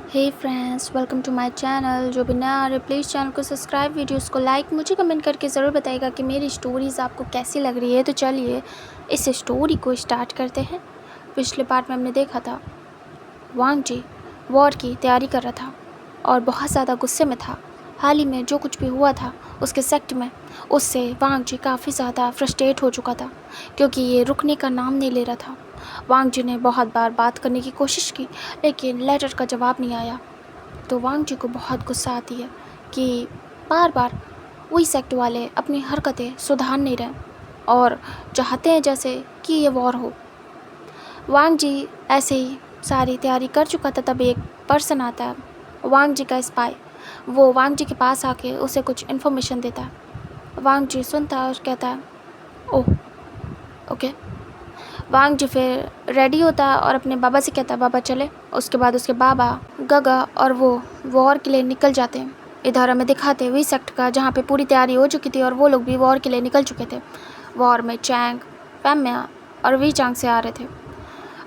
Hey friends, welcome to my channel. जो भी नया आ रहे प्लीज़ चैनल को सब्सक्राइब, वीडियोस को लाइक, मुझे कमेंट करके ज़रूर बताइएगा कि मेरी स्टोरीज़ आपको कैसी लग रही है। तो चलिए इस स्टोरी को स्टार्ट करते हैं। पिछले पार्ट में हमने देखा था वांग जी वॉर की तैयारी कर रहा था और बहुत ज़्यादा गुस्से में था। हाल ही में जो कुछ भी हुआ था उसके सेक्ट में, उससे वांग जी काफ़ी ज़्यादा फ्रस्ट्रेट हो चुका था क्योंकि ये रुकने का नाम नहीं ले रहा था। वांग जी ने बहुत बार बात करने की कोशिश की लेकिन लेटर का जवाब नहीं आया। तो वांग जी को बहुत गुस्सा आती है कि बार बार वही सेक्ट वाले अपनी हरकतें सुधार नहीं रहे और चाहते हैं जैसे कि ये वॉर हो। वांग जी ऐसे ही सारी तैयारी कर चुका था, तब एक पर्सन आता है, वांग जी का स्पाई। वो वांग जी के पास आके उसे कुछ इन्फॉर्मेशन देता है। वांग जी सुनता है और कहता है ओह ओके। वांग जी फिर रेडी होता है और अपने बाबा से कहता है बाबा चले। उसके बाद उसके बाबा गगा और वो वॉर के लिए निकल जाते हैं। इधर हमें दिखाते हुए सेक्ट का जहाँ पे पूरी तैयारी हो चुकी थी और वो लोग भी वॉर के लिए निकल चुके थे। वॉर में चैंग, पैम्या और वी चांग से आ रहे थे।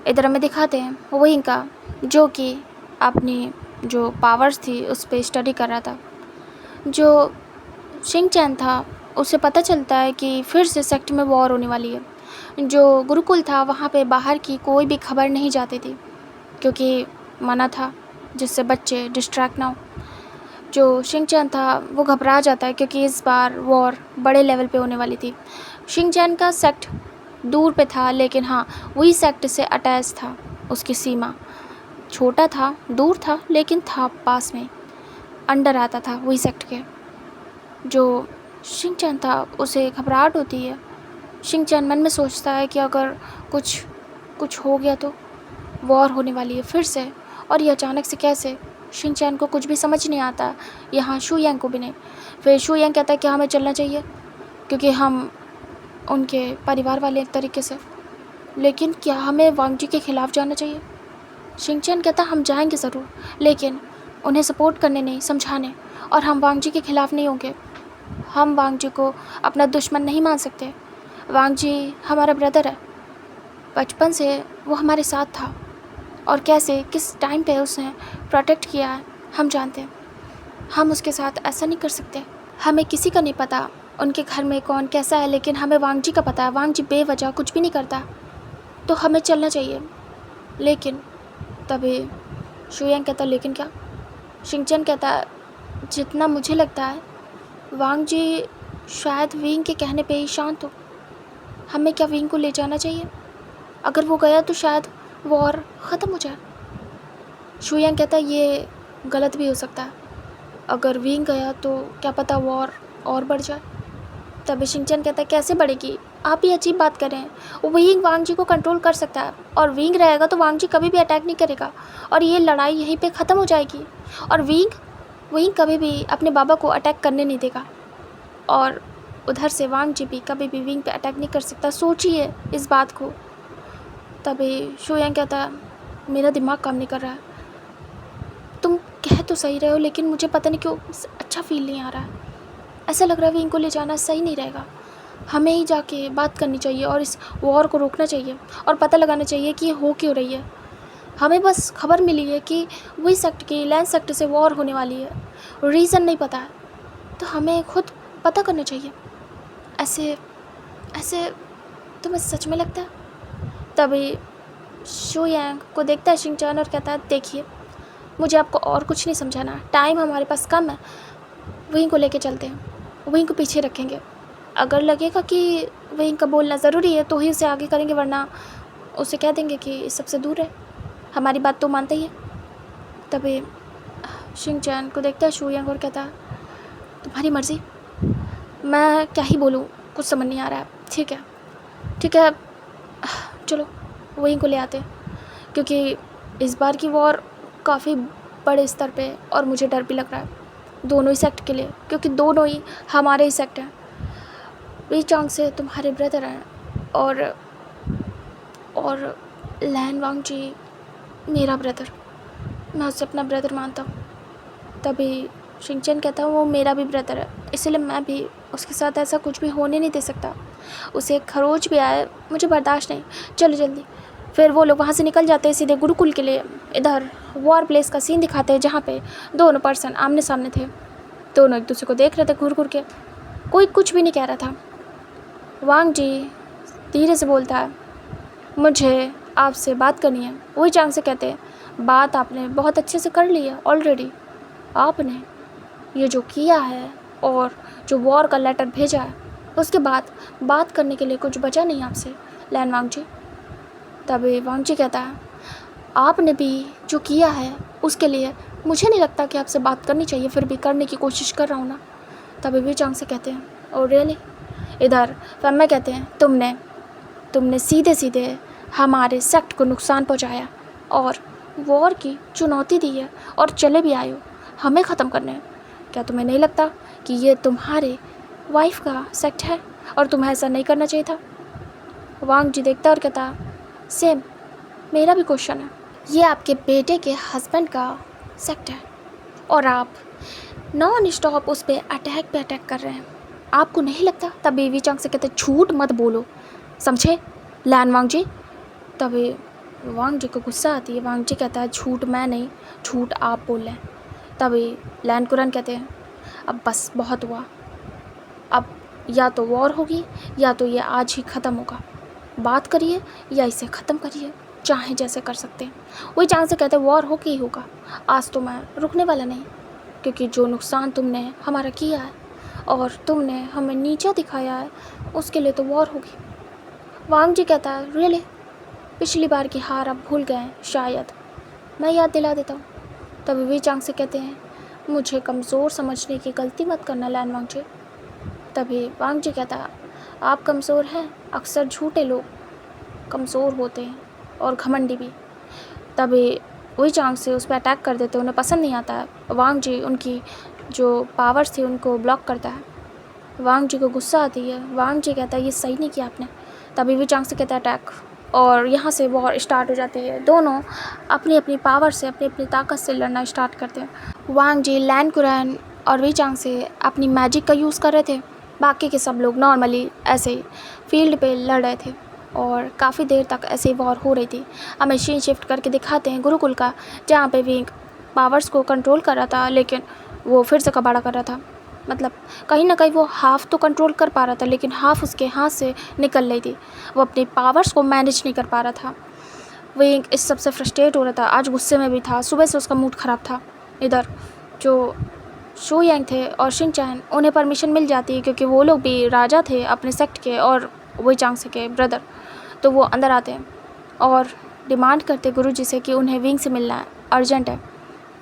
इधर हमें दिखाते हैं वही का जो कि अपनी जो पावर्स थी उस पर स्टडी कर रहा था। जो शिंग चैन था उसे पता चलता है कि फिर से सेक्ट में वॉर होने वाली है। जो गुरुकुल था वहाँ पे बाहर की कोई भी खबर नहीं जाती थी क्योंकि मना था, जिससे बच्चे डिस्ट्रैक्ट ना हो। जो शिंग चैन था वो घबरा जाता है क्योंकि इस बार वॉर बड़े लेवल पे होने वाली थी। शिंग चैन का सेक्ट दूर पे था लेकिन हाँ वही सेक्ट से अटैच था। उसकी सीमा छोटा था, दूर था लेकिन था पास में, अंडर आता था वही सेक्ट के। जो शिंग चैन था उसे घबराहट होती है। शिंग चैन मन में सोचता है कि अगर कुछ कुछ हो गया तो वॉर होने वाली है फिर से, और ये अचानक से कैसे। शिंग चैन को कुछ भी समझ नहीं आता, यहाँ शू यांग को भी नहीं। फिर शू यांग कहता है कि हमें चलना चाहिए क्योंकि हम उनके परिवार वाले एक तरीके से, लेकिन क्या हमें वांग जी के खिलाफ जाना चाहिए। शिंग चैन कहता हम जाएंगे ज़रूर लेकिन उन्हें सपोर्ट करने नहीं, समझाने, और हम वांग जी के खिलाफ नहीं होंगे। हम वांग जी को अपना दुश्मन नहीं मान सकते। वांग जी हमारा ब्रदर है, बचपन से वो हमारे साथ था और कैसे किस टाइम पे उसने प्रोटेक्ट किया है हम जानते हैं। हम उसके साथ ऐसा नहीं कर सकते। हमें किसी का नहीं पता उनके घर में कौन कैसा है, लेकिन हमें वांग जी का पता है। वांग जी बेवजह कुछ भी नहीं करता, तो हमें चलना चाहिए। लेकिन तभी शुयांग कहता लेकिन क्या। शिंगचैन कहता है जितना मुझे लगता है वांग जी शायद विंग के कहने पे ही शांत हो। हमें क्या विंग को ले जाना चाहिए? अगर वो गया तो शायद वॉर ख़त्म हो जाए। शुयांग कहता है ये गलत भी हो सकता है। अगर विंग गया तो क्या पता वॉर और बढ़ जाए। तभी शिंगचैन कहता है कैसे बढ़ेगी, आप ही अजीब बात कर रहे हैं। विंग वांग जी को कंट्रोल कर सकता है और विंग रहेगा तो वांग जी कभी भी अटैक नहीं करेगा और ये लड़ाई यहीं पे ख़त्म हो जाएगी। और विंग कभी भी अपने बाबा को अटैक करने नहीं देगा और उधर से वांग जी भी कभी भी विंग पे अटैक नहीं कर सकता। सोचिए इस बात को। तभी शुयांग कहता है मेरा दिमाग काम नहीं कर रहा है। तुम कह तो सही रहे हो लेकिन मुझे पता नहीं क्यों अच्छा फील नहीं आ रहा है। ऐसा लग रहा है विंग को ले जाना सही नहीं रहेगा। हमें ही जाके बात करनी चाहिए और इस वॉर को रोकना चाहिए और पता लगाना चाहिए कि ये हो क्यों रही है। हमें बस खबर मिली है कि वही सेक्ट की लैंड सेक्ट से वॉर होने वाली है, रीज़न नहीं पता है, तो हमें खुद पता करना चाहिए। ऐसे ऐसे तुम्हें सच में लगता है? तभी शो यांग को देखता है शिंगचैन और कहता है देखिए मुझे आपको और कुछ नहीं समझाना, टाइम हमारे पास कम है। वहीं को लेके चलते हैं, वहीं को पीछे रखेंगे। अगर लगेगा कि वहीं का बोलना ज़रूरी है तो ही उसे आगे करेंगे, वरना उसे कह देंगे कि सबसे दूर है। हमारी बात तो मानते ही है। तभी शिंगचैन को देखता है शू यांग और कहता है तुम्हारी मर्ज़ी, मैं क्या ही बोलूँ, कुछ समझ नहीं आ रहा है। ठीक है चलो वहीं को ले आते हैं क्योंकि इस बार की वॉर काफ़ी बड़े स्तर पे और मुझे डर भी लग रहा है दोनों ही सेक्ट के लिए, क्योंकि दोनों ही हमारे ही सेक्ट हैं। वी चांग से तुम्हारे ब्रदर हैं और लैन वांग जी मेरा ब्रदर, मैं उसे अपना ब्रदर मानता हूँ। तभी शिंगचैन कहता हूँ वो मेरा भी ब्रदर है, इसलिए मैं भी उसके साथ ऐसा कुछ भी होने नहीं दे सकता। उसे खरोच भी आए मुझे बर्दाश्त नहीं। चलो जल्दी फिर वो लोग वहाँ से निकल जाते हैं सीधे गुरुकुल के लिए। इधर वॉर प्लेस का सीन दिखाते हैं जहाँ पे दोनों पर्सन आमने सामने थे। दोनों एक दूसरे को देख रहे थे घूर घूर के। कोई कुछ भी नहीं कह रहा था। वांग जी धीरे से बोलता है, मुझे आपसे बात करनी है। वही चांग से कहते हैं, बात आपने बहुत अच्छे से कर ली है ऑलरेडी। आपने ये जो किया है और जो वॉर का लेटर भेजा है, उसके बाद बात करने के लिए कुछ बचा नहीं आपसे लैन वांग जी। तभी वांग जी कहता है, आपने भी जो किया है उसके लिए मुझे नहीं लगता कि आपसे बात करनी चाहिए, फिर भी करने की कोशिश कर रहा हूँ ना। तभी वी चांग से कहते हैं, ओ रियली। इधर फम्मे कहते हैं, तुमने सीधे सीधे हमारे सेक्ट को नुकसान पहुँचाया और वॉर की चुनौती दी है और चले भी आए हो हमें ख़त्म करने। क्या तुम्हें नहीं लगता कि ये तुम्हारे वाइफ का सेक्ट है और तुम्हें ऐसा नहीं करना चाहिए था? वांग जी देखता और कहता, सेम मेरा भी क्वेश्चन है। ये आपके बेटे के हस्बैंड का सेक्ट है और आप नॉन स्टॉप उस पर अटैक पे अटैक कर रहे हैं, आपको नहीं लगता? तभी वी चांग से कहते, झूठ मत बोलो, समझे लैन वांग जी। तभी वांग जी को गुस्सा आती है। वांग जी कहता है, झूठ मैं नहीं, झूठ आप बोल रहे हैं। तभी लैन कुरन कहते हैं, अब बस बहुत हुआ, अब या तो वॉर होगी या तो ये आज ही ख़त्म होगा। बात करिए या इसे ख़त्म करिए, चाहे जैसे कर सकते हैं। वही चांग से कहते हैं, वॉर होगी ही होगा, आज तो मैं रुकने वाला नहीं, क्योंकि जो नुकसान तुमने हमारा किया है और तुमने हमें नीचा दिखाया है उसके लिए तो वॉर होगी। वांग जी कहता है, रियली? पिछली बार की हार आप भूल गए हैं शायद, मैं याद दिला देता हूँ। तभी वी चांग से कहते हैं, मुझे कमज़ोर समझने की गलती मत करना लैन वांग जी। तभी वांग जी कहता है, आप कमज़ोर हैं, अक्सर झूठे लोग कमज़ोर होते हैं और घमंडी भी। तभी वही चांग से उस पर अटैक कर देते, उन्हें पसंद नहीं आता है। वांग जी उनकी जो पावर्स थी उनको ब्लॉक करता है। वांग जी को गुस्सा आती है। वांग जी कहता है, ये सही नहीं किया आपने। तभी वी चांग से कहता है अटैक, और यहाँ से वॉर स्टार्ट हो जाती है। दोनों अपनी अपनी पावर से, अपनी अपनी ताकत से लड़ना स्टार्ट करते हैं। वांग जी लैन कुरैन और वी चांग से अपनी मैजिक का यूज़ कर रहे थे, बाकी के सब लोग नॉर्मली ऐसे ही फील्ड पे लड़ रहे थे और काफ़ी देर तक ऐसे ही वॉर हो रही थी। हमें सीन शिफ्ट करके दिखाते हैं गुरुकुल का, जहाँ पे विंग पावर्स को कंट्रोल कर रहा था, लेकिन वो फिर से कबाड़ा कर रहा था। मतलब कहीं ना कहीं वो हाफ़ तो कंट्रोल कर पा रहा था, लेकिन हाफ़ उसके हाथ से निकल रही थी। वो अपनी पावर्स को मैनेज नहीं कर पा रहा था। विंग इस सब से फ्रस्ट्रेट हो रहा था, आज गुस्से में भी था, सुबह से उसका मूड ख़राब था। इधर जो शो यांग थे और शिन चैन, उन्हें परमिशन मिल जाती है क्योंकि वो लोग भी राजा थे अपने सेक्ट के और वही चांग से के ब्रदर। तो वो अंदर आते हैं और डिमांड करते गुरुजी से कि उन्हें विंग से मिलना है, अर्जेंट है।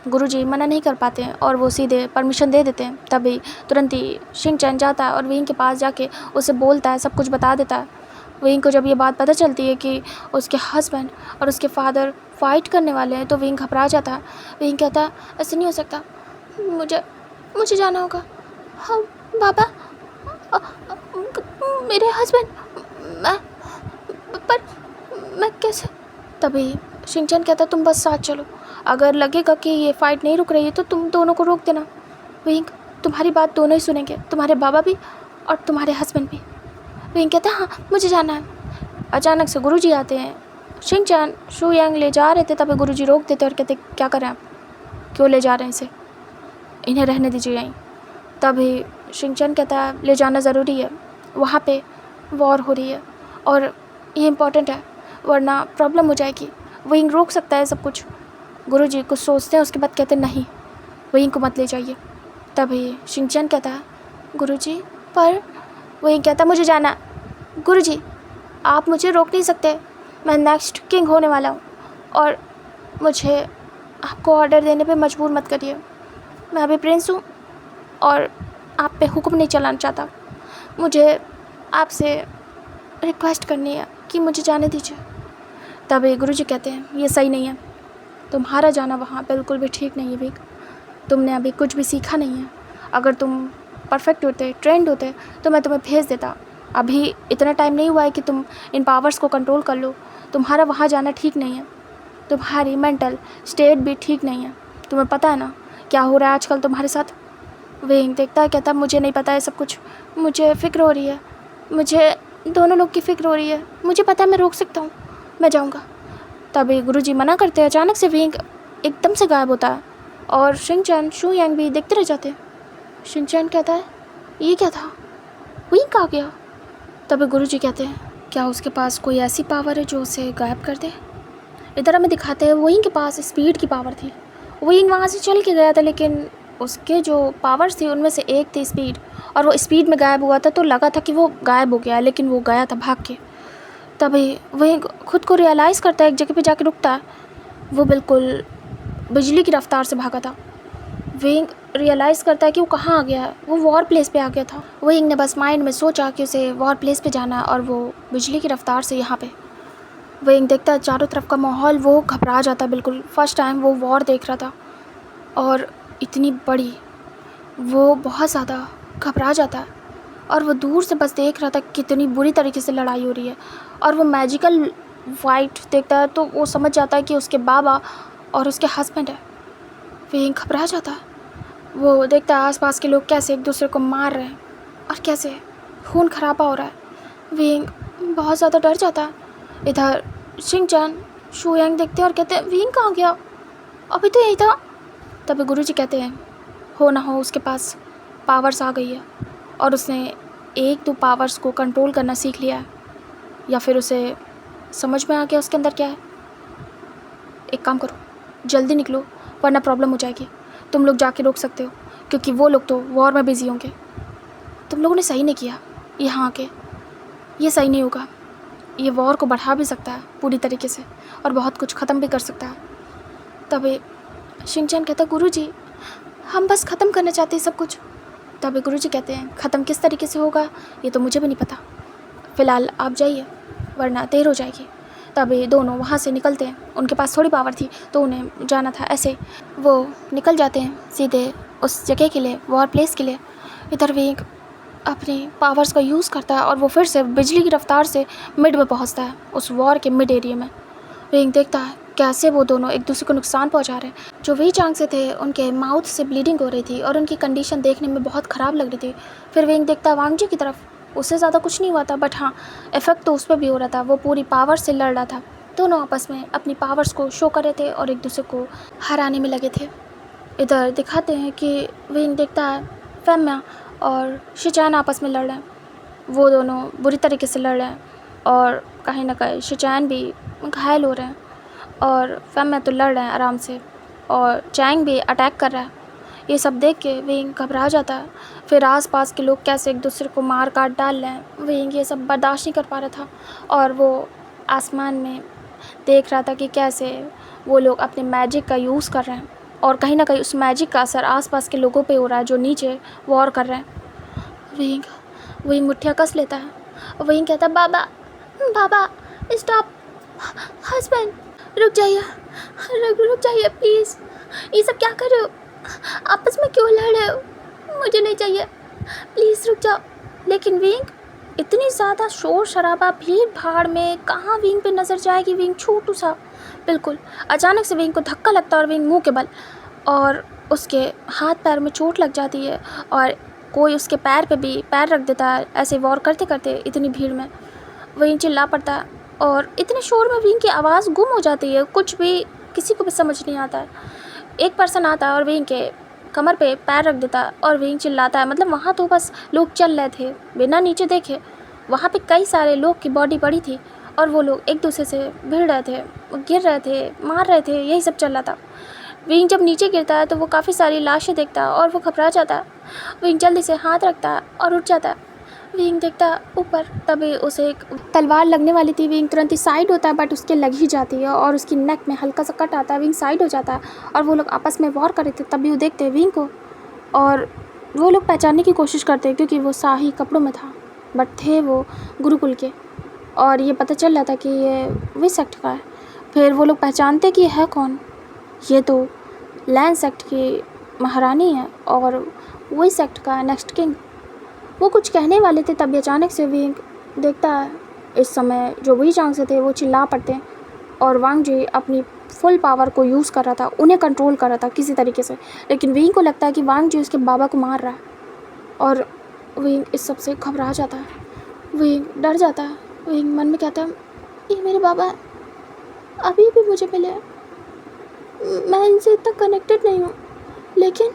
गुरुजी मना नहीं कर पाते हैं और वो सीधे परमिशन दे देते हैं। तभी तुरंत ही शिन चैन जाता है और विंग के पास जाके उसे बोलता है, सब कुछ बता देता है। विंग को जब ये बात पता चलती है कि उसके हस्बैंड और उसके फादर फाइट करने वाले हैं, तो विंग घबरा जाता है। विंग कहता है, ऐसे नहीं हो सकता, मुझे जाना होगा। हाँ बाबा, मेरे हस्बैंड, पर मैं कैसे? तभी शिनचैन कहता, तुम बस साथ चलो, अगर लगेगा कि ये फ़ाइट नहीं रुक रही है तो तुम दोनों को रोक देना। विंग, तुम्हारी बात दोनों ही सुनेंगे, तुम्हारे बाबा भी और तुम्हारे हस्बैंड भी। विंग कहता, हाँ मुझे जाना है। अचानक से गुरुजी आते हैं। शिनचैन शू यांग ले जा रहे थे, तभी गुरुजी रोक देते और कहते, क्या करें आप, क्यों ले जा रहे हैं इसे, इन्हें रहने दीजिए यहीं। तभी शिनचैन कहता है, ले जाना ज़रूरी है, वहाँ पे वॉर हो रही है और ये इम्पॉर्टेंट है, वरना प्रॉब्लम हो जाएगी। विंग रोक सकता है सब कुछ। गुरुजी कुछ सोचते हैं, उसके बाद कहते हैं, नहीं विंग को मत ले जाइए। तभी शिनचैन कहता है, गुरुजी पर। विंग कहता, मुझे जाना। गुरुजी आप मुझे रोक नहीं सकते, मैं नेक्स्ट किंग होने वाला हूँ और मुझे आपको ऑर्डर देने पे मजबूर मत करिए। मैं अभी प्रिंस हूँ और आप पे हुक्म नहीं चलाना चाहता। मुझे आपसे रिक्वेस्ट करनी है कि मुझे जाने दीजिए। तभी गुरुजी कहते हैं, ये सही नहीं है, तुम्हारा जाना वहाँ बिल्कुल भी ठीक नहीं है विक, तुमने अभी कुछ भी सीखा नहीं है। अगर तुम परफेक्ट होते, ट्रेंड होते, तो मैं तुम्हें भेज देता। अभी इतना टाइम नहीं हुआ है कि तुम इन पावर्स को कंट्रोल कर लो। तुम्हारा वहाँ जाना ठीक नहीं है, तुम्हारी मेंटल स्टेट भी ठीक नहीं है। तुम्हें पता है ना क्या हो रहा है आजकल तुम्हारे साथ? विंग देखता है, कहता, मुझे नहीं पता है सब कुछ, मुझे फ़िक्र हो रही है, मुझे दोनों लोग की फ़िक्र हो रही है, मुझे पता है मैं रोक सकता हूँ, मैं जाऊँगा। तभी गुरुजी मना करते हैं। अचानक से विंग एकदम से गायब होता है और शिनचैन शू यांग भी देखते रह जाते हैं। शिनचैन कहता है ये क्या था, विंग कहाँ गया? तभी गुरुजी कहते हैं क्या उसके पास कोई ऐसी पावर है जो उसे गायब कर दे? इधर हमें दिखाते हैं विंग के पास स्पीड की पावर थी। विंग वहाँ से चल के गया था, लेकिन उसके जो पावर्स थी उनमें से एक थी स्पीड, और वो स्पीड में गायब हुआ था तो लगा था कि वो गायब हो गया, लेकिन वो गया था भाग के। तभी विंग खुद को रियलाइज़ करता है, एक जगह पे जाके रुकता है। वो बिल्कुल बिजली की रफ्तार से भागा था। विंग रियलाइज़ करता है कि वो कहाँ आ गया है, वो वॉर प्लेस पे आ गया था। विंग ने बस माइंड में सोचा कि उसे वॉर प्लेस पे जाना है और वो बिजली की रफ्तार से यहाँ पे। विंग देखता है चारों तरफ का माहौल, वो घबरा जाता है बिल्कुल। फर्स्ट टाइम वो वॉर देख रहा था और इतनी बड़ी, वो बहुत ज़्यादा घबरा जाता है और वो दूर से बस देख रहा था कितनी बुरी तरीके से लड़ाई हो रही है। और वो मैजिकल वाइट देखता है तो वो समझ जाता है कि उसके बाबा और उसके हस्बैंड है। विंग घबरा जाता है। वो देखता है आसपास के लोग कैसे एक दूसरे को मार रहे हैं और कैसे खून खराबा हो रहा है। विंग बहुत ज़्यादा डर जाता है। इधर शिनचैन शू यांग देखते हैं और कहते हैं विंग कहाँ गया, अभी तो यही था। तभी गुरुजी कहते हैं हो ना हो उसके पास पावर्स आ गई है और उसने एक दो पावर्स को कंट्रोल करना सीख लिया है, या फिर उसे समझ में आ गया उसके अंदर क्या है। एक काम करो, जल्दी निकलो वरना प्रॉब्लम हो जाएगी। तुम लोग जाके रोक सकते हो क्योंकि वो लोग तो वॉर में बिजी होंगे। तुम लोगों ने सही नहीं किया यहाँ आके, ये सही नहीं होगा। ये वॉर को बढ़ा भी सकता है पूरी तरीके से और बहुत कुछ ख़त्म भी कर सकता है। तभी शिनचैन कहता है गुरुजी हम बस ख़त्म करना चाहते हैं सब कुछ। तभी गुरुजी कहते हैं ख़त्म किस तरीके से होगा ये तो मुझे भी नहीं पता, फ़िलहाल आप जाइए वरना देर हो जाएगी। तभी दोनों वहाँ से निकलते हैं। उनके पास थोड़ी पावर थी तो उन्हें जाना था, ऐसे वो निकल जाते हैं सीधे उस जगह के लिए, वॉर प्लेस के लिए। इधर विंग अपनी पावर्स का यूज़ करता है और वो फिर से बिजली की रफ्तार से मिड में पहुँचता है, उस वॉर के मिड एरिया में। विंग देखता है कैसे वो दोनों एक दूसरे को नुकसान पहुंचा रहे हैं। जो वी चांग से थे उनके माउथ से ब्लीडिंग हो रही थी और उनकी कंडीशन देखने में बहुत ख़राब लग रही थी। फिर विंग देखता वांग जी की तरफ, उससे ज़्यादा कुछ नहीं हुआ था, बट हाँ इफ़ेक्ट तो उस पर भी हो रहा था। वो पूरी पावर से लड़ रहा था। दोनों आपस में अपनी पावर्स को शो कर रहे थे और एक दूसरे को हराने में लगे थे। इधर दिखाते हैं कि विंग देखता है फेम्या और शिनचैन आपस में लड़ रहे हैं। वो दोनों बुरी तरीके से लड़ रहे हैं और कहीं ना कहीं शिनचैन भी घायल हो रहे हैं और फेम्या तो लड़ रहे हैं आराम से और चैंग भी अटैक कर रहा है। ये सब देख के विंग घबरा जाता है। फिर आसपास के लोग कैसे एक दूसरे को मार काट डाल रहे हैं, विंग ये सब बर्दाश्त नहीं कर पा रहा था और वो आसमान में देख रहा था कि कैसे वो लोग अपने मैजिक का यूज़ कर रहे हैं और कहीं ना कहीं उस मैजिक का असर आसपास के लोगों पे हो रहा है जो नीचे वॉर कर रहे हैं। विंग मुट्ठियाँ कस लेता है। विंग कहता है बाबा बाबा स्टॉप, हस्बैंड रुक जाइए, रुक जाइए प्लीज़, ये सब क्या कर रहे हो, आपस में क्यों लड़ रहे हो, मुझे नहीं चाहिए, प्लीज़ रुक जाओ। लेकिन विंग इतनी ज़्यादा शोर शराबा भीड़ भाड़ में कहाँ विंग पे नज़र जाएगी। विंग छोटू सा बिल्कुल। अचानक से विंग को धक्का लगता है और विंग मुंह के बल और उसके हाथ पैर में चोट लग जाती है और कोई उसके पैर पे भी पैर रख देता है। ऐसे वॉर करते करते इतनी भीड़ में विंग चिल्ला पड़ता है और इतने शोर में विंग की आवाज़ गुम हो जाती है, कुछ भी किसी को भी समझ नहीं आता है। एक पर्सन आता है और विंग के कमर पे पैर रख देता है और विंग चिल्लाता है। मतलब वहाँ तो बस लोग चल रहे थे बिना नीचे देखे, वहाँ पे कई सारे लोग की बॉडी पड़ी थी और वो लोग एक दूसरे से भिड़ रहे थे, गिर रहे थे, मार रहे थे, यही सब चल रहा था। विंग जब नीचे गिरता है तो वो काफ़ी सारी लाशें देखता है और वो घबरा जाता है। विंग जल्दी से हाथ रखता है और उठ जाता है। विंग देखता है ऊपर, तभी उसे एक तलवार लगने वाली थी। विंग तुरंत ही साइड होता है बट उसके लग ही जाती है और उसकी नेक में हल्का सा कट आता है। विंग साइड हो जाता है और वो लोग आपस में वॉर कर रहे थे। तभी वो देखते हैं विंग को और वो लोग पहचानने की कोशिश करते हैं क्योंकि वो शाही कपड़ों में था बट थे वो गुरुकुल के, और ये पता चल रहा था कि ये वी सेक्ट का है। फिर वो लोग पहचानते कि है कौन, ये तो लैंड सेक्ट की महारानी है और वही सेक्ट का नेक्स्ट किंग। वो कुछ कहने वाले थे तभी अचानक से विंग देखता है इस समय जो वही चांग से थे वो चिल्ला पड़ते हैं और वांग जी अपनी फुल पावर को यूज़ कर रहा था, उन्हें कंट्रोल कर रहा था किसी तरीके से। लेकिन विंग को लगता है कि वांग जी उसके बाबा को मार रहा है और विंग इस सब से घबरा जाता है। विंग डर जाता है। विंग मन में कहता है ये मेरे बाबा है, अभी भी मुझे मिले। मैं इनसे इतना कनेक्टेड नहीं हूँ, लेकिन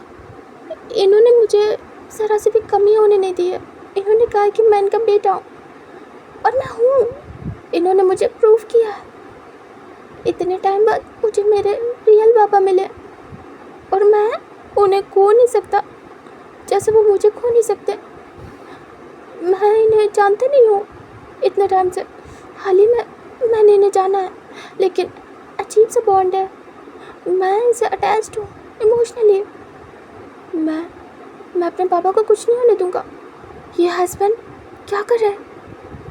इन्होंने मुझे ज़रा सी भी कमी होने नहीं दी है। इन्होंने कहा कि मैं इनका बेटा हूँ, और मैं हूँ। इन्होंने मुझे प्रूव किया है। इतने टाइम बाद मुझे मेरे रियल पापा मिले, और मैं उन्हें खो नहीं सकता जैसे वो मुझे खो नहीं सकते। मैं इन्हें जानते नहीं हूँ इतने टाइम से, हाल ही में मैंने इन्हें जाना है, लेकिन अजीब सा बॉन्ड है। मैं इनसे अटैच्ड हूँ इमोशनली। मैं अपने पापा को कुछ नहीं होने दूँगा। ये हस्बैंड क्या कर रहे हैं?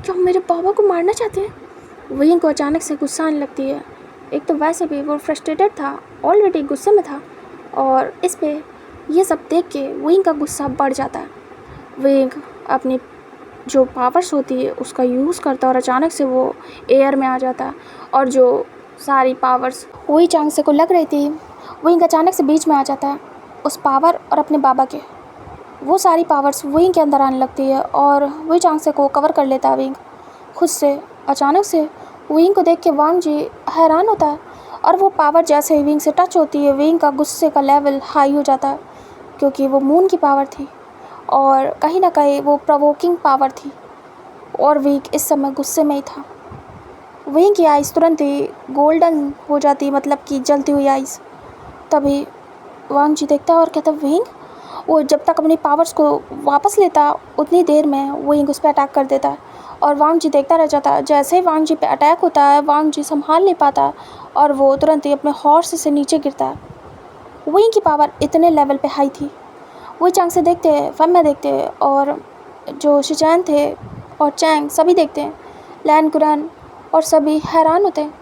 क्या मेरे पापा को मारना चाहते हैं? वहीं को अचानक से गुस्सा आने लगती है। एक तो वैसे भी वो फ्रस्ट्रेटेड था, ऑलरेडी गुस्से में था, और इस पे ये सब देख के विंग का गुस्सा बढ़ जाता है। विंग अपनी जो पावर्स होती है उसका यूज़ करता है, और अचानक से वो एयर में आ जाता है, और जो सारी पावर्स वही चांगसे को लग रही थी, विंग अचानक से बीच में आ जाता है उस पावर और अपने बाबा के। वो सारी पावर्स विंग के अंदर आने लगती है, और वही चांगसे को कवर कर लेता है विंग खुद से। अचानक से विंग को देख के वांग जी हैरान होता है, और वो पावर जैसे ही विंग से टच होती है, विंग का गुस्से का लेवल हाई हो जाता है, क्योंकि वो मून की पावर थी, और कहीं ना कहीं वो प्रोवोकिंग पावर थी, और विंग इस समय गुस्से में ही था। विंग की आइज़ तुरंत ही गोल्डन हो जाती, मतलब कि जलती हुई आइज़। तभी वांग जी देखता है और कहता है विंग। वो जब तक अपनी पावर्स को वापस लेता उतनी देर में विंग उस पर अटैक कर देता है, और वांग जी देखता रह जाता है। जैसे ही वांग जी पे अटैक होता है, वांग जी संभाल नहीं पाता, और वो तुरंत ही अपने हॉर्स से नीचे गिरता है। विंग की पावर इतने लेवल पे हाई थी। वही चांग से देखते हैं, फम्मा देखते हैं, और जो शिचैन थे और चैंग सभी देखते हैं, लैन कुरैन और सभी हैरान होते हैं,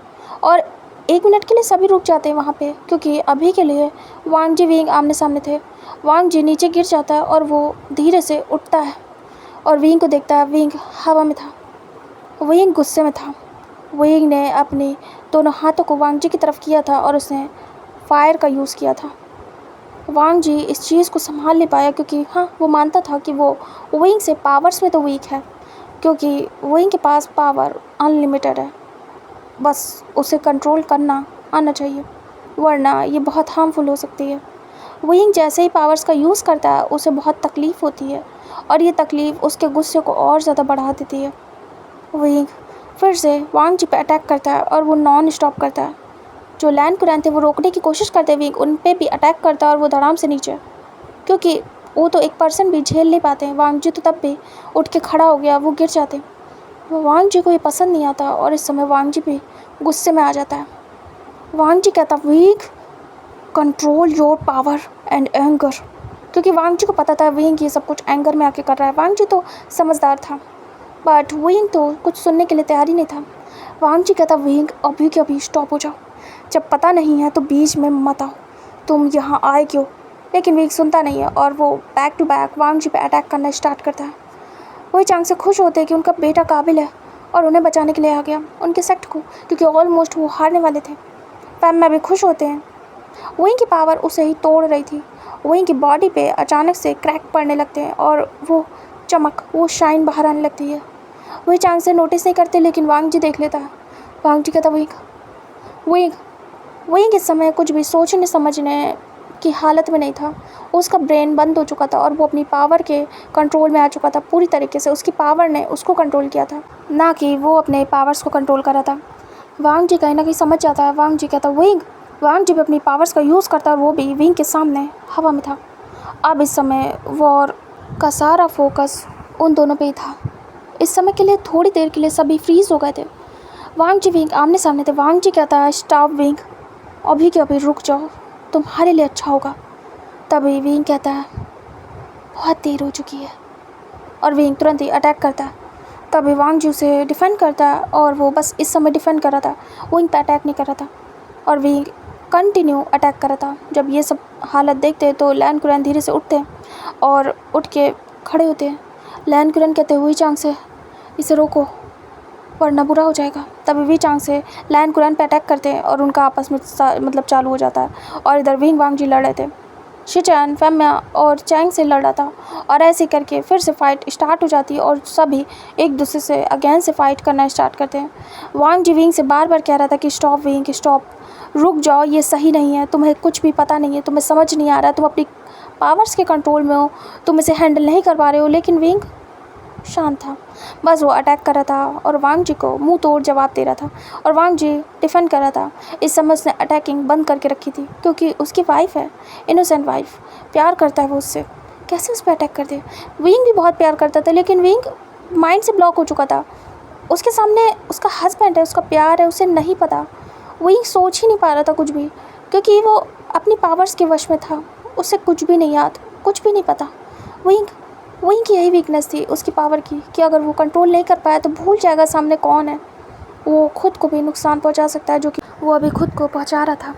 और 1 मिनट के लिए सभी रुक जाते हैं वहाँ पे, क्योंकि अभी के लिए वांग जी विंग आमने सामने थे। वांग जी नीचे गिर जाता है, और वो धीरे से उठता है और विंग को देखता है। विंग हवा में था, विंग गुस्से में था। विंग ने अपने दोनों हाथों को वांग जी की तरफ किया था, और उसने फायर का यूज़ किया था। वांग जी इस चीज़ को संभाल नहीं पाया, क्योंकि हाँ, वो मानता था कि वो विंग से पावर्स में तो वीक है, क्योंकि विंग के पास पावर अनलिमिटेड है। बस उसे कंट्रोल करना आना चाहिए, वरना ये बहुत हार्मफुल हो सकती है। विंग जैसे ही पावर्स का यूज़ करता है, उसे बहुत तकलीफ़ होती है, और ये तकलीफ़ उसके गुस्से को और ज़्यादा बढ़ा देती है। विंग फिर से वांग जी पे अटैक करता है, और वो नॉन स्टॉप करता है। जो लैन कुरैन थे वो रोकने की कोशिश करते हैं, विंग उन पे भी अटैक करता है, और वो धड़ाम से नीचे, क्योंकि वो तो एक पर्सन भी झेल नहीं पाते हैं। वांग जी तो तब भी उठ के खड़ा हो गया, वो गिर जाते हैं। वांग जी को ये पसंद नहीं आता, और इस समय वांग जी भी गुस्से में आ जाता है। वांग जी कहता wing control your power and anger, क्योंकि वांग जी को पता था विंग ये सब कुछ एंगर में आके कर रहा है। वांग जी तो समझदार था, बट विंग तो कुछ सुनने के लिए तैयार ही नहीं था। वांग जी कहता विंग अभी के अभी स्टॉप हो जाओ, जब पता नहीं है तो बीच में मत आओ, तुम यहाँ आए क्यों? लेकिन विंग सुनता नहीं है, और वो बैक टू बैक वांग जी पे अटैक करना स्टार्ट करता है। वही चांग से खुश होते हैं कि उनका बेटा काबिल है, और उन्हें बचाने के लिए आ गया उनके सेक्ट को, क्योंकि ऑलमोस्ट वो हारने वाले थे। फैम में भी खुश होते हैं। विंग की पावर उसे ही तोड़ रही थी। विंग की बॉडी पे अचानक से क्रैक पड़ने लगते हैं, और वो चमक, वो शाइन बाहर आने लगती है। वही चांग से नोटिस नहीं करते, लेकिन वांग जी देख लेता है। वांग जी कहता विंग विंग विंग इस समय कुछ भी सोचने समझने की हालत में नहीं था। उसका ब्रेन बंद हो चुका था, और वो अपनी पावर के कंट्रोल में आ चुका था पूरी तरीके से। उसकी पावर ने उसको कंट्रोल किया था, ना कि वो अपने पावर्स को कंट्रोल कर रहा था। वांग जी कहीं ना कहीं समझ जाता है। वांग जी कहता विंग। वांग जी भी अपनी पावर्स का यूज़ करता है, और वो भी विंग के सामने हवा में था। अब इस समय वॉर का सारा फोकस उन दोनों पे ही था। इस समय के लिए थोड़ी देर के लिए सभी फ्रीज हो गए थे। वांग जी विंग आमने सामने थे। वांग जी कहता है स्टॉप विंग, अभी के अभी रुक जाओ, तुम्हारे लिए अच्छा होगा। तभी विंग कहता है बहुत देर हो चुकी है, और विंग तुरंत ही अटैक करता है। तभी वांग जी उसे डिफेंड करता है, और वो बस इस समय डिफेंड कर रहा था, विंग पे अटैक नहीं कर रहा था, और विंग कंटिन्यू अटैक कर रहा था। जब ये सब हालत देखते हैं तो लैन कुरैन धीरे से उठते हैं, और उठ के खड़े होते हैं। लैन कुरैन कहते हैं वही चांग से इसे रोको, वरना बुरा हो जाएगा। तभी वी चांग से लैन कुरैन पे अटैक करते हैं, और उनका आपस में मतलब चालू हो जाता है, और इधर विंग वांग जी लड़ रहे थे। शिनचैन, फेमिया और चैंग से लड़ रहा था और ऐसे करके फिर से फाइट स्टार्ट हो जाती है और सभी एक दूसरे से अगेंस्ट से फाइट करना स्टार्ट करते हैं। वांग जी विंग से बार बार कह रहा था कि स्टॉप विंग, स्टॉप, रुक जाओ, ये सही नहीं है, तुम्हें कुछ भी पता नहीं है, तुम्हें समझ नहीं आ रहा, तुम अपनी पावर्स के कंट्रोल में हो, तुम इसे हैंडल नहीं कर पा रहे हो। लेकिन विंग शांत था, बस वो अटैक कर रहा था और वांग जी को मुंह तोड़ जवाब दे रहा था और वांग जी डिफेंड कर रहा था। इस समय उसने अटैकिंग बंद करके रखी थी क्योंकि उसकी वाइफ है, इनोसेंट वाइफ, प्यार करता है वो उससे, कैसे उस पर अटैक कर दे। विंग भी बहुत प्यार करता था लेकिन विंग माइंड से ब्लॉक हो चुका था। उसके सामने उसका हस्बैंड है, उसका प्यार है, उसे नहीं पता, विंग सोच ही नहीं पा रहा था कुछ भी क्योंकि वो अपनी पावर्स के वश में था, उसे कुछ भी नहीं याद, कुछ भी नहीं पता। विंग की यही वीकनेस थी उसकी पावर की कि अगर वो कंट्रोल नहीं कर पाया तो भूल जाएगा सामने कौन है, वो खुद को भी नुकसान पहुंचा सकता है जो कि वो अभी खुद को पहुंचा रहा था।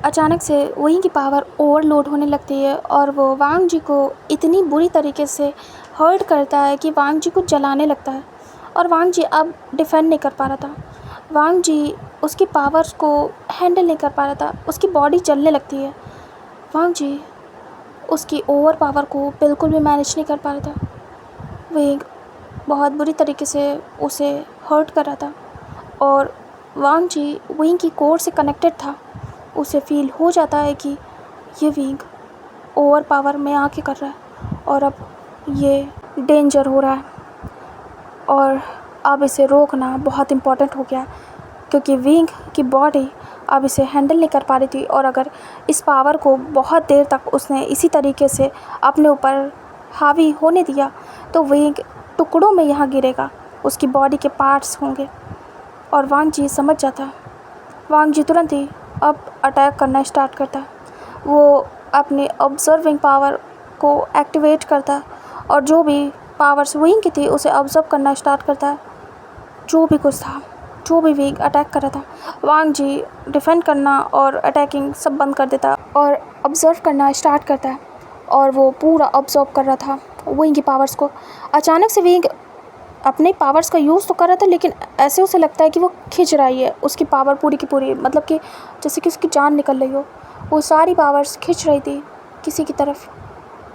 अचानक से वहीं की पावर ओवरलोड होने लगती है और वो वांग जी को इतनी बुरी तरीके से हर्ट करता है कि वांग जी को जलाने लगता है और वांग जी अब डिफेंड नहीं कर पा रहा था। वांग जी उसकी पावर्स को हैंडल नहीं कर पा रहा था, उसकी बॉडी जलने लगती है। वांग जी उसकी ओवर पावर को बिल्कुल भी मैनेज नहीं कर पा रहा था। विंग बहुत बुरी तरीके से उसे हर्ट कर रहा था और वांग जी विंग की कोर से कनेक्टेड था। उसे फील हो जाता है कि ये विंग ओवर पावर में आके कर रहा है और अब ये डेंजर हो रहा है और अब इसे रोकना बहुत इम्पोर्टेंट हो गया क्योंकि विंग की बॉडी अब इसे हैंडल नहीं कर पा रही थी और अगर इस पावर को बहुत देर तक उसने इसी तरीके से अपने ऊपर हावी होने दिया तो विंग टुकड़ों में यहाँ गिरेगा, उसकी बॉडी के पार्ट्स होंगे और वांग जी समझ जाता। वांग जी तुरंत ही अब अटैक करना स्टार्ट करता, वो अपनी ऑब्जर्विंग पावर को एक्टिवेट करता और जो भी पावर्स विंग की थी उसे ऑब्जर्व करना स्टार्ट करता। जो भी कुछ था, जो भी विंग अटैक कर रहा था, वांग जी डिफेंड करना और अटैकिंग सब बंद कर देता और ऑब्जर्व करना स्टार्ट करता है और वो पूरा ऑब्जर्व कर रहा था विंग की पावर्स को। अचानक से विंग अपने पावर्स का यूज़ तो कर रहा था लेकिन ऐसे उसे लगता है कि वो खींच रही है उसकी पावर पूरी की पूरी, मतलब कि जैसे कि उसकी जान निकल रही हो, वो सारी पावर्स खींच रही थी किसी की तरफ।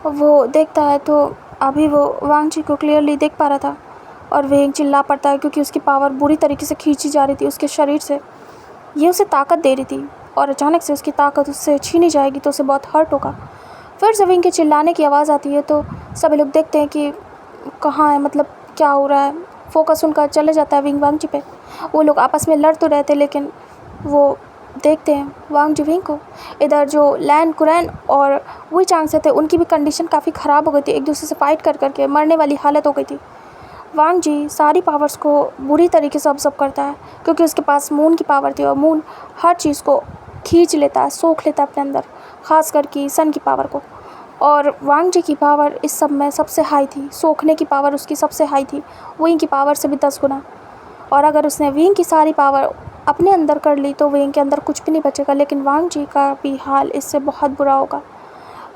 वो देखता है तो अभी वो वांग जी को क्लियरली देख पा रहा था और विंग चिल्ला पड़ता है क्योंकि उसकी पावर बुरी तरीके से खींची जा रही थी उसके शरीर से। ये उसे ताकत दे रही थी और अचानक से उसकी ताकत उससे छीनी जाएगी तो उसे बहुत हर्ट होगा। फिर से विंग के चिल्लाने की आवाज़ आती है तो सभी लोग देखते हैं कि कहाँ है, मतलब क्या हो रहा है। फोकस उनका चले जाता है विंग वांग जी पे। वो लोग आपस में लड़ तो रहे थे लेकिन वो देखते हैं वांग जी विंग को। इधर जो लैन कुरैन और वही चांग से थे उनकी भी कंडीशन काफ़ी ख़राब हो गई थी, एक दूसरे से फाइट कर करके मरने वाली हालत हो गई थी। वांग जी सारी पावर्स को बुरी तरीके से ऑब्जर्व करता है क्योंकि उसके पास मून की पावर थी और मून हर चीज़ को खींच लेता है, सोख लेता है अपने अंदर, ख़ास करके सन की पावर को। और वांग जी की पावर इस सब में सबसे हाई थी, सोखने की पावर उसकी सबसे हाई थी, विंग की पावर से भी 10 गुना। और अगर उसने विंग की सारी पावर अपने अंदर कर ली तो विंग के अंदर कुछ भी नहीं बचेगा, लेकिन वांग जी का भी हाल इससे बहुत बुरा होगा।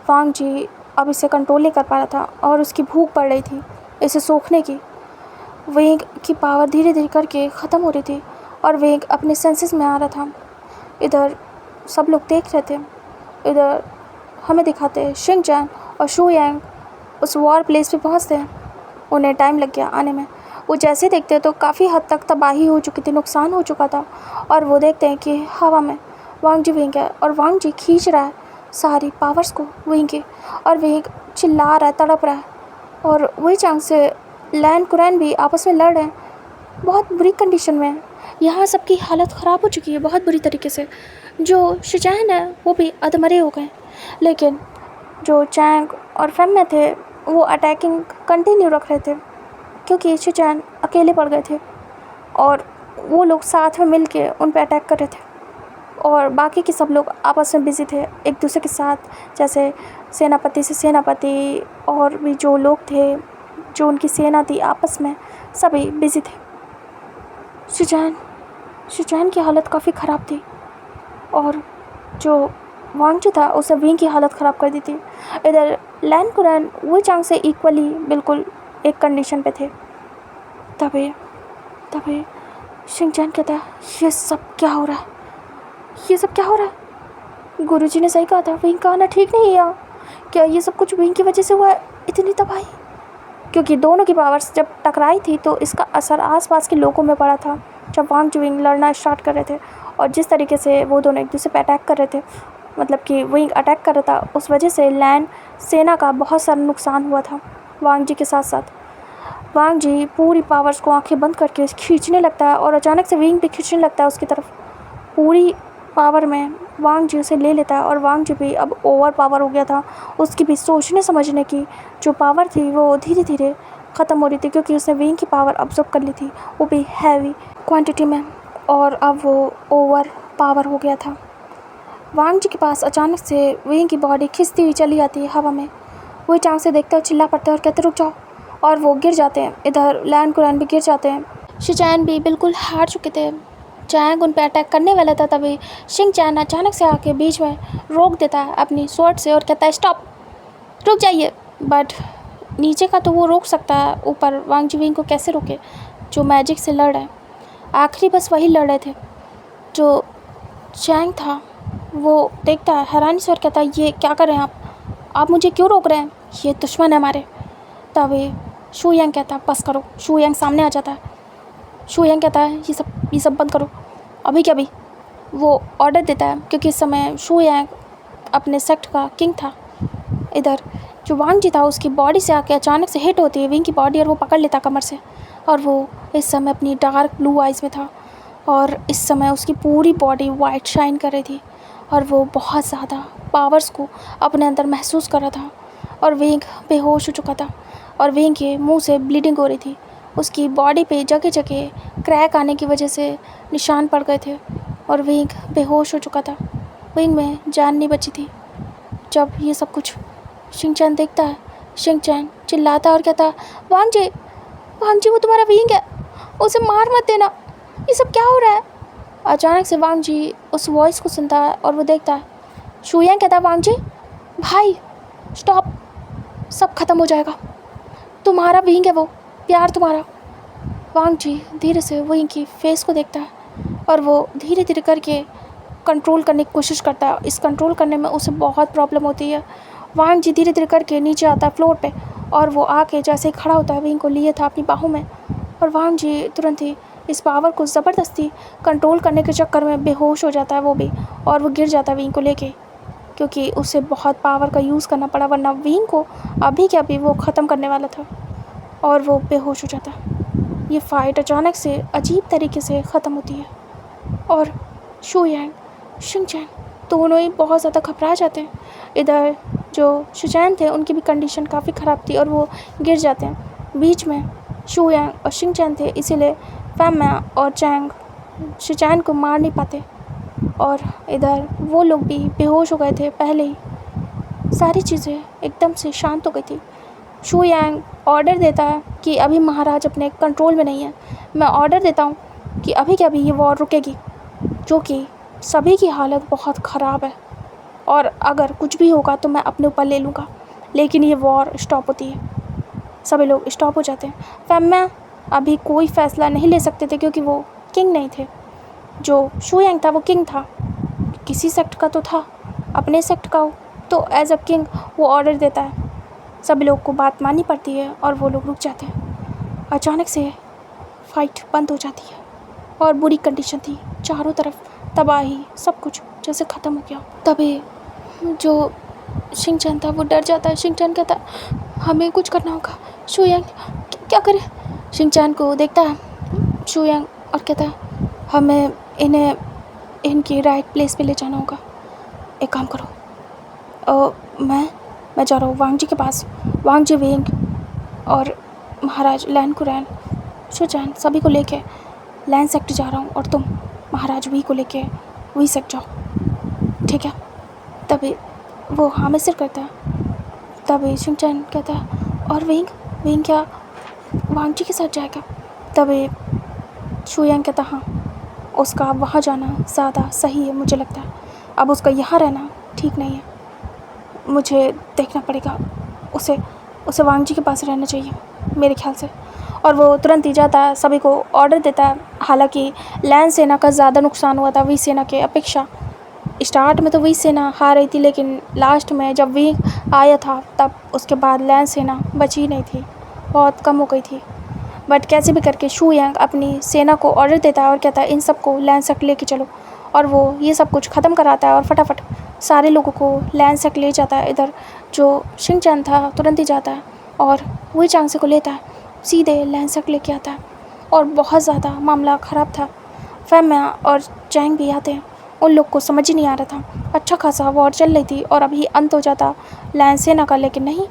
वांग जी अब इसे कंट्रोल नहीं कर पा रहा था और उसकी भूख पड़ रही थी इसे सोखने की। विंग की पावर धीरे धीरे करके ख़त्म हो रही थी और विंग अपने सेंसेस में आ रहा था। इधर सब लोग देख रहे थे, इधर हमें दिखाते हैं शिनचैन और शू यांग उस वॉर प्लेस पे पहुंचते हैं। उन्हें टाइम लग गया आने में। वो जैसे देखते हैं तो काफ़ी हद तक तबाही हो चुकी थी, नुकसान हो चुका था और वो देखते हैं कि हवा में वांग जी विंग है और वांग जी खींच रहा है सारी पावर्स को विंग के और विंग चिल्ला रहा है, तड़प रहा है। और वही चांग से लैन कुरैन भी आपस में लड़ रहे हैं, बहुत बुरी कंडीशन में है। यहाँ सबकी हालत ख़राब हो चुकी है बहुत बुरी तरीके से। जो शिनचैन है वो भी अधमरे हो गए, लेकिन जो चैंग और फेम में थे वो अटैकिंग कंटिन्यू रख रहे थे क्योंकि शिनचैन अकेले पड़ गए थे और वो लोग साथ में मिल के उन पर अटैक कर रहे थे और बाकी के सब लोग आपस में बिज़ी थे एक दूसरे के साथ, जैसे सेनापति से सेनापति और भी जो लोग थे जो उनकी सेना थी आपस में सभी बिज़ी थे। शिनचैन की हालत काफ़ी ख़राब थी और जो वांग जी था उसे विंग की हालत ख़राब कर दी थी। इधर लैन कुरैन वही चांग से इक्वली बिल्कुल एक कंडीशन पे थे। तभी शिनचैन कहता है ये सब क्या हो रहा है, ये सब क्या हो रहा है। गुरुजी ने सही कहा था, विंग का आना ठीक नहीं है यहाँ। क्या ये सब कुछ विंग की वजह से हुआ है? इतनी तबाही? क्योंकि दोनों की पावर्स जब टकराई थी तो इसका असर आसपास के लोगों में पड़ा था। जब वांग जुविंग लड़ना स्टार्ट कर रहे थे और जिस तरीके से वो दोनों एक दूसरे पे अटैक कर रहे थे, मतलब कि विंग अटैक कर रहा था, उस वजह से लैन सेना का बहुत सारा नुकसान हुआ था वांग जी के साथ साथ। वांग जी पूरी पावर्स को आंखें बंद करके खींचने लगता है और अचानक से विंग भी खींचने लगता है उसकी तरफ। पूरी पावर में वांग जी उसे ले लेता है और वांग जी भी अब ओवर पावर हो गया था। उसकी भी सोचने समझने की जो पावर थी वो धीरे धीरे ख़त्म हो रही थी, क्योंकि उसने विंग की पावर अब्जॉर्ब कर ली थी, वो भी हैवी क्वांटिटी में, और अब वो ओवर पावर हो गया था। वांग जी के पास अचानक से विंग की बॉडी खिंचती हुई चली जाती है हवा में। वही चांग से देखते हुए चिल्ला पड़ते हैं और कहते रुक जाओ, और वो गिर जाते हैं। इधर लैन कुरैन भी गिर जाते हैं। शिनचैन भी बिल्कुल हार चुके थे। चैंग उन पर अटैक करने वाला था, तभी शिनचैन अचानक से आके बीच में रोक देता है अपनी स्वॉर्ड से और कहता है स्टॉप, रुक जाइए। बट नीचे का तो वो रोक सकता है, ऊपर वांग जुविंग को कैसे रोके जो मैजिक से लड़ रहे हैं। आखिरी बस वही लड़ रहे थे। जो चैंग था वो देखता है हैरानी से और कहता है ये क्या कर रहे हैं आप मुझे क्यों रोक रहे हैं, ये दुश्मन है हमारे। तभी शू यांग कहता है बस करो। शू यांग सामने आ जाता है। शू यांग कहता है ये सब बंद करो अभी के अभी। वो ऑर्डर देता है, क्योंकि इस समय शू यांग अपने सेक्ट का किंग था। इधर जो वांग जी था उसकी बॉडी से आके अचानक से हिट होती है विंग की बॉडी और वो पकड़ लेता कमर से, और वो इस समय अपनी डार्क ब्लू आइज़ में था और इस समय उसकी पूरी बॉडी वाइट शाइन कर रही थी और वो बहुत ज़्यादा पावर्स को अपने अंदर महसूस कर रहा था। और विंग बेहोश हो चुका था और विंग के मुंह से ब्लीडिंग हो रही थी। उसकी बॉडी पे जगह जगह क्रैक आने की वजह से निशान पड़ गए थे और विंग बेहोश हो चुका था। विंग में जान नहीं बची थी। जब ये सब कुछ शिनचैन देखता है, शिनचैन चिल्लाता और कहता वांग जी वो तुम्हारा विंग है, उसे मार मत देना, ये सब क्या हो रहा है। अचानक से वांग जी उस वॉइस को सुनता है और वो देखता है शू यांग कहता है वांग जी भाई स्टॉप, सब खत्म हो जाएगा, तुम्हारा विंग है वो, प्यार तुम्हारा। वांग जी धीरे से विंग की फेस को देखता है और वो धीरे धीरे करके कंट्रोल करने की कोशिश करता है। इस कंट्रोल करने में उसे बहुत प्रॉब्लम होती है। वांग जी धीरे धीरे करके नीचे आता है फ्लोर पे और वो आके जैसे ही खड़ा होता है विंग को लिए था अपनी बाहों में, और वांग जी तुरंत ही इस पावर को ज़बरदस्ती कंट्रोल करने के चक्कर में बेहोश हो जाता है वो भी, और वो गिर जाता है विंग को लेके, क्योंकि उसे बहुत पावर का यूज़ करना पड़ा, वरना विंग को अभी के अभी वो ख़त्म करने वाला था और वो बेहोश हो जाता है। ये फ़ाइट अचानक से अजीब तरीके से ख़त्म होती है और शू यांग शिनचैन दोनों ही बहुत ज़्यादा घबरा जाते हैं। इधर जो शिनचैन थे उनकी भी कंडीशन काफ़ी ख़राब थी और वो गिर जाते हैं। बीच में शू यांग और शिनचैन थे, इसीलिए फैमा और चैंग शिनचैन को मार नहीं पाते और इधर वो लोग भी बेहोश हो गए थे पहले ही। सारी चीज़ें एकदम से शांत हो गई थी। शू यांग ऑर्डर देता है कि अभी महाराज अपने कंट्रोल में नहीं है, मैं ऑर्डर देता हूँ कि अभी के अभी ये वॉर रुकेगी, जो कि सभी की हालत बहुत ख़राब है और अगर कुछ भी होगा तो मैं अपने ऊपर ले लूँगा, लेकिन ये वॉर स्टॉप होती है। सभी लोग स्टॉप हो जाते हैं। फैमा अभी कोई फ़ैसला नहीं ले सकते थे क्योंकि वो किंग नहीं थे। जो शू यांग था वो किंग था, किसी सेक्ट का तो था, अपने सेक्ट का हो तो एज अ किंग वो ऑर्डर देता है। सभी लोग को बात माननी पड़ती है और वो लोग रुक जाते हैं। अचानक से फाइट बंद हो जाती है और बुरी कंडीशन थी, चारों तरफ तबाही, सब कुछ जैसे ख़त्म हो गया। तभी जो शिनचैन था वो डर जाता है। शिनचैन कहता है हमें कुछ करना होगा। शू यांग क्या करें? शिनचैन को देखता है शू यांग और कहता है हमें इन्हें इनकी राइट प्लेस पे ले जाना होगा। एक काम करो, मैं जा रहा हूँ वांग जी के पास। वांग जी, विंग और महाराज लैन कुरैन, शिनचैन सभी को लेके लैन सेक्ट जा रहा हूँ और तुम महाराज वी को लेके वी सेक्ट जाओ, ठीक है? तभी वो हाँ में सिर करता है। तभी शिनचैन कहता है और विंग क्या वांग जी के साथ जाएगा? तभी शू यांग कहता हाँ, उसका वहाँ जाना ज़्यादा सही है मुझे लगता है, अब उसका यहाँ रहना ठीक नहीं है, मुझे देखना पड़ेगा, उसे वांग जी के पास रहना चाहिए मेरे ख्याल से। और वो तुरंत ही जाता है, सभी को ऑर्डर देता है। हालांकि लैन सेना का ज़्यादा नुकसान हुआ था वी सेना के अपेक्षा, स्टार्ट में तो वही सेना हार रही थी, लेकिन लास्ट में जब विंग आया था तब उसके बाद लैन सेना बची ही नहीं थी, बहुत कम हो गई थी। बट कैसे भी करके शू यांग अपनी सेना को ऑर्डर देता है और कहता है इन सबको लैन तक लेके चलो, और वो ये सब कुछ ख़त्म कराता है और फटाफट सारे लोगों को लैन तक ले जाता है। इधर जो शिनचैन था तुरंत ही जाता है और वही चांगसे को लेता है, सीधे लैन तक लेके आता है। और बहुत ज़्यादा मामला ख़राब था। फैमिया और चैंग भी आते हैं, उन लोग को समझ ही नहीं आ रहा था। अच्छा खासा वॉर चल रही थी और अभी अंत हो जाता लैन सेना का, लेकिन नहीं,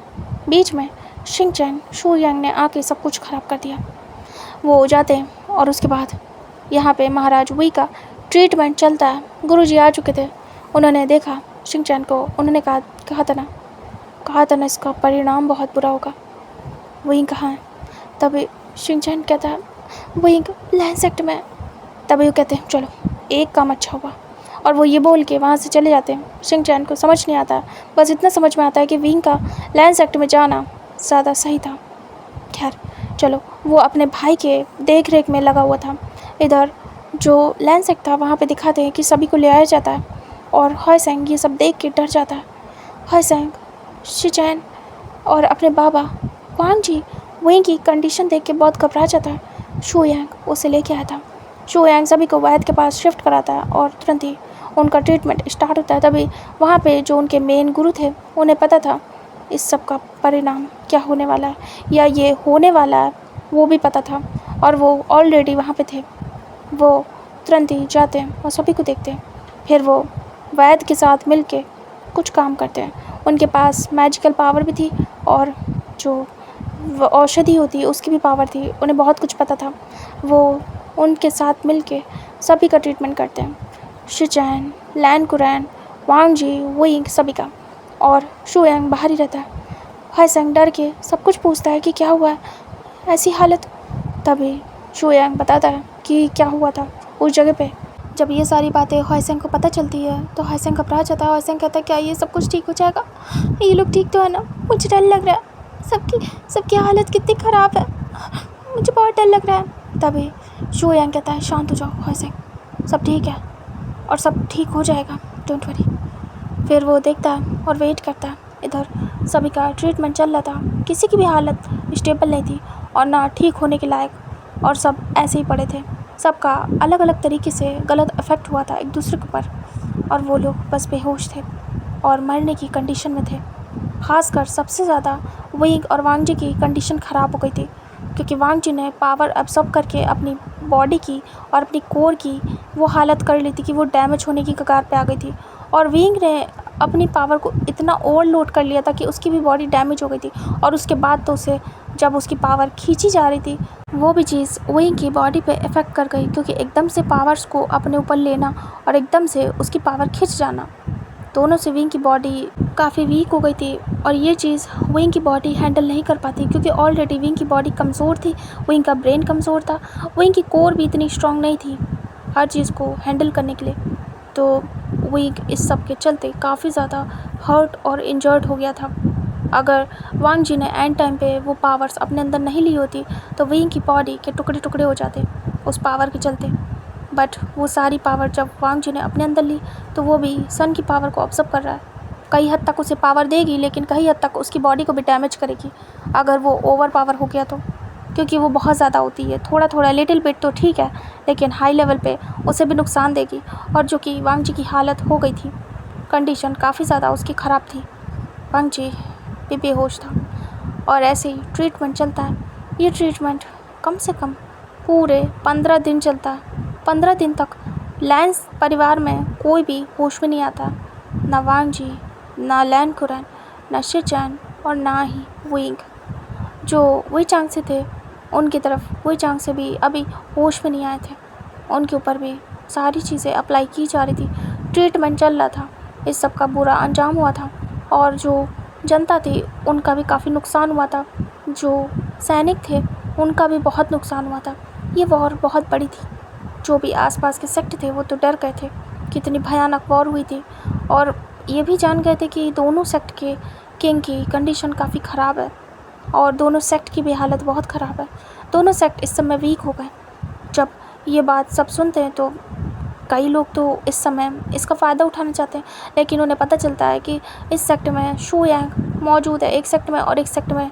बीच में शिनचैन शू यांग ने आके सब कुछ ख़राब कर दिया। वो हो जाते हैं और उसके बाद यहाँ पे महाराज वुई का ट्रीटमेंट चलता है। गुरुजी आ चुके थे, उन्होंने देखा शिनचैन को, उन्होंने कहा था ना इसका परिणाम बहुत बुरा होगा। वही कहाँ है? तभी शिनचैन कहता है वही लैन सेक्ट में। तभी वो कहते हैं चलो एक काम अच्छा हुआ, और वो ये बोल के वहाँ से चले जाते हैं। शिनचैन को समझ नहीं आता, बस इतना समझ में आता है कि विंग का लैन सेक्ट में जाना ज़्यादा सही था। खैर चलो, वो अपने भाई के देख रेख में लगा हुआ था। इधर जो लैन सेक्ट था वहाँ पे दिखाते हैं कि सभी को ले आया जाता है, और हॉयसेंग ये सब देख के डर जाता है। हॉयसेंग, शिनचैन और अपने बाबा वांग जी वहीं की कंडीशन देख के बहुत घबरा जाता है। शू यांग उसे लेके आया था। शू यांग सभी को वैद के पास शिफ्ट कराता है और तुरंत ही उनका ट्रीटमेंट स्टार्ट होता है। तभी वहाँ पे जो उनके मेन गुरु थे, उन्हें पता था इस सब का परिणाम क्या होने वाला है या ये होने वाला है, वो भी पता था, और वो ऑलरेडी वहाँ पे थे। वो तुरंत ही जाते हैं और सभी को देखते हैं। फिर वो वैद के साथ मिलके कुछ काम करते हैं। उनके पास मैजिकल पावर भी थी, और जो औषधि होती है उसकी भी पावर थी। उन्हें बहुत कुछ पता था। वो उनके साथ मिलके सभी का ट्रीटमेंट करते हैं, शिनचैन, लैन कुरैन, वांग जी, वुई, सभी का। और शू यांग बाहर ही रहता है। हॉयसेंग डर के सब कुछ पूछता है कि क्या हुआ है, ऐसी हालत। तभी शू यांग बताता है कि क्या हुआ था उस जगह पे। जब ये सारी बातें हॉयसेंग को पता चलती है तो हॉयसेंग घबरा जाता है। हॉयसेंग कहता है क्या ये सब कुछ ठीक हो जाएगा? ये लोग ठीक तो है ना? मुझे डर लग रहा है, सबकी हालत कितनी ख़राब है, मुझे बहुत डर लग रहा है। तभी शू यांग कहता है शांत हो जाओ हॉयसेंग, सब ठीक है और सब ठीक हो जाएगा, डोंट वरी। फिर वो देखता है और वेट करता है। इधर सभी का ट्रीटमेंट चल रहा था, किसी की भी हालत स्टेबल नहीं थी और ना ठीक होने के लायक, और सब ऐसे ही पड़े थे। सबका अलग अलग तरीके से गलत इफ़ेक्ट हुआ था एक दूसरे के ऊपर, और वो लोग बस बेहोश थे और मरने की कंडीशन में थे। ख़ासकर सबसे ज़्यादा विंग और वांग जी की कंडीशन ख़राब हो गई थी, क्योंकि वांग जी ने पावर एब्सॉर्ब करके अपनी बॉडी की और अपनी कोर की वो हालत कर ली थी कि वो डैमेज होने की कगार पे आ गई थी, और विंग ने अपनी पावर को इतना ओवरलोड कर लिया था कि उसकी भी बॉडी डैमेज हो गई थी। और उसके बाद तो उसे जब उसकी पावर खींची जा रही थी, वो भी चीज़ विंग की बॉडी पे इफ़ेक्ट कर गई, क्योंकि एकदम से पावर्स को अपने ऊपर लेना और एकदम से उसकी पावर खिंच जाना, दोनों से विंग की बॉडी काफ़ी वीक हो गई थी। और ये चीज़ विंग की बॉडी हैंडल नहीं कर पाती, क्योंकि ऑलरेडी विंग की बॉडी कमज़ोर थी, विंग का ब्रेन कमज़ोर था, विंग की कोर भी इतनी स्ट्रांग नहीं थी हर चीज़ को हैंडल करने के लिए। तो विंग इस सब के चलते काफ़ी ज़्यादा हर्ट और इंजर्ड हो गया था। अगर वांग जी ने एंड टाइम पे वो पावर्स अपने अंदर नहीं ली होती तो विंग की बॉडी के टुकड़े टुकड़े हो जाते उस पावर के चलते। बट वो सारी पावर जब वांग जी ने अपने अंदर ली तो वो भी सन की पावर को ऑब्जर्व कर रहा है। कई हद तक उसे पावर देगी, लेकिन कई हद तक उसकी बॉडी को भी डैमेज करेगी अगर वो ओवर पावर हो गया तो, क्योंकि वो बहुत ज़्यादा होती है। थोड़ा थोड़ा लिटिल बिट तो ठीक है, लेकिन हाई लेवल पे उसे भी नुकसान देगी। और जो कि वांग जी की हालत हो गई थी, कंडीशन काफ़ी ज़्यादा उसकी ख़राब थी, वांग जी भी बेहोश था। और ऐसे ही ट्रीटमेंट चलता है। ये ट्रीटमेंट कम से कम पूरे 15 दिन चलता है। 15 दिन तक लैंस परिवार में कोई भी होश में नहीं आता, ना वांग जी, ना लैन कुरैन, ना शिनचैन, और ना ही विंग। जो वही चांग से थे उनकी तरफ वही चांग से भी अभी होश में नहीं आए थे, उनके ऊपर भी सारी चीज़ें अप्लाई की जा रही थी। ट्रीटमेंट चल रहा था, इस सब का बुरा अंजाम हुआ था, और जो जनता थी उनका भी काफ़ी नुकसान हुआ था। जो सैनिक थे उनका भी बहुत नुकसान हुआ था। ये वॉर बहुत बड़ी थी, जो भी आसपास के सेक्ट थे वो तो डर गए थे, कितनी भयानक वॉर हुई थी। और ये भी जान गए थे कि दोनों सेक्ट के किंग की कंडीशन काफ़ी ख़राब है, और दोनों सेक्ट की भी हालत बहुत ख़राब है। दोनों सेक्ट इस समय वीक हो गए। जब ये बात सब सुनते हैं तो कई लोग तो इस समय इसका फ़ायदा उठाना चाहते हैं, लेकिन उन्हें पता चलता है कि इस सेक्टर में शू यांग मौजूद है एक सेक्टर में, और एक सेक्टर में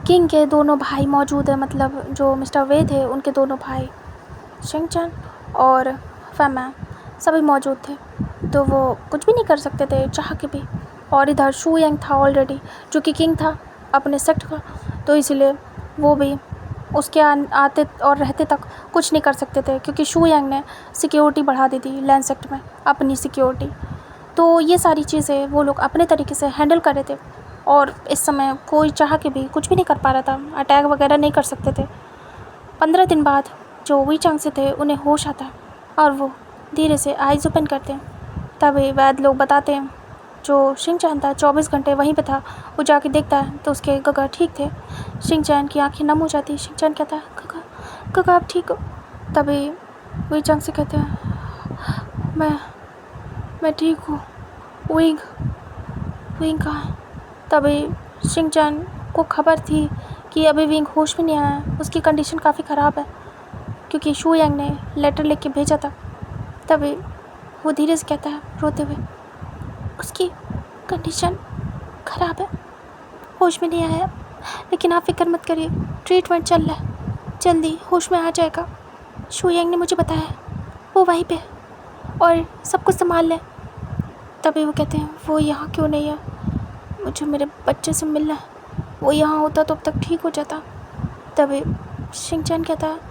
किंग के दोनों भाई मौजूद है, मतलब जो मिस्टर वे थे उनके दोनों भाई शिंगचैन और फैमा सभी मौजूद थे। तो वो कुछ भी नहीं कर सकते थे चाह के भी। और इधर शू यांग था ऑलरेडी, जो कि किंग था अपने सेक्टर का, तो इसीलिए वो भी उसके आते और रहते तक कुछ नहीं कर सकते थे, क्योंकि शू यांग ने सिक्योरिटी बढ़ा दी थी लैंड सेक्टर में, अपनी सिक्योरिटी। तो ये सारी चीज़ें वो लोग अपने तरीके से हैंडल कर रहे थे, और इस समय कोई चाह के भी कुछ भी नहीं कर पा रहा था, अटैक वगैरह नहीं कर सकते थे। 15 दिन बाद जो वी चंग से थे उन्हें होश आता है, और वो धीरे से आइज़ ओपन करते हैं। तभी वैद लोग बताते हैं जो शिंगचैन था 24 घंटे वहीं पे था, वो जाके देखता है तो उसके गगा ठीक थे। शिंगचैन की आंखें नम हो जाती है। शिंगचैन कहता है गगा गगा आप ठीक हो? तभी वी चंग से कहते हैं मैं ठीक हूँ। विंग विंग कहाँ है? तभी शिंगचैन को खबर थी कि अभी विंग होश में नहीं आया है, उसकी कंडीशन काफ़ी ख़राब है, क्योंकि शू यांग ने लेटर लिख के भेजा था। तभी वो धीरे से कहता है रोते हुए, उसकी कंडीशन ख़राब है, होश में नहीं आया, लेकिन आप फिक्र मत करिए, ट्रीटमेंट चल रहा है, जल्दी होश में आ जाएगा। शू यांग ने मुझे बताया वो वहीं पे और सब कुछ संभाल लें। तभी वो कहते हैं वो यहाँ क्यों नहीं है, मुझे मेरे बच्चे से मिलना है, वो यहाँ होता तो अब तक ठीक हो जाता। तभी शिंगचैन कहता है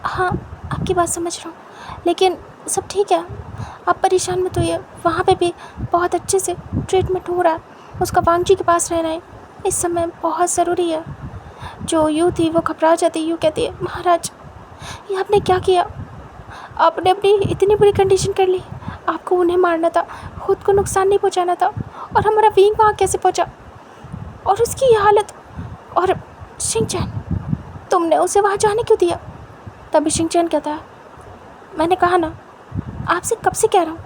हाँ आपकी बात समझ रहा हूँ, लेकिन सब ठीक है, आप परेशान मत होइए, वहाँ पे भी बहुत अच्छे से ट्रीटमेंट हो रहा है, उसका वांग जी के पास रहना है इस समय बहुत ज़रूरी है। जो यू थी वो घबरा जाती, यू कहती है महाराज ये आपने क्या किया, आपने अपनी इतनी बुरी कंडीशन कर ली, आपको उन्हें मारना था, खुद को नुकसान नहीं पहुँचाना था, और हमारा विंग वहाँ कैसे पहुँचा, और उसकी ये हालत, और शिंगचैन तुमने उसे वहाँ जाने क्यों दिया? तभी शिंगचैन कहता है मैंने कहा ना, आपसे कब से कह रहा हूँ,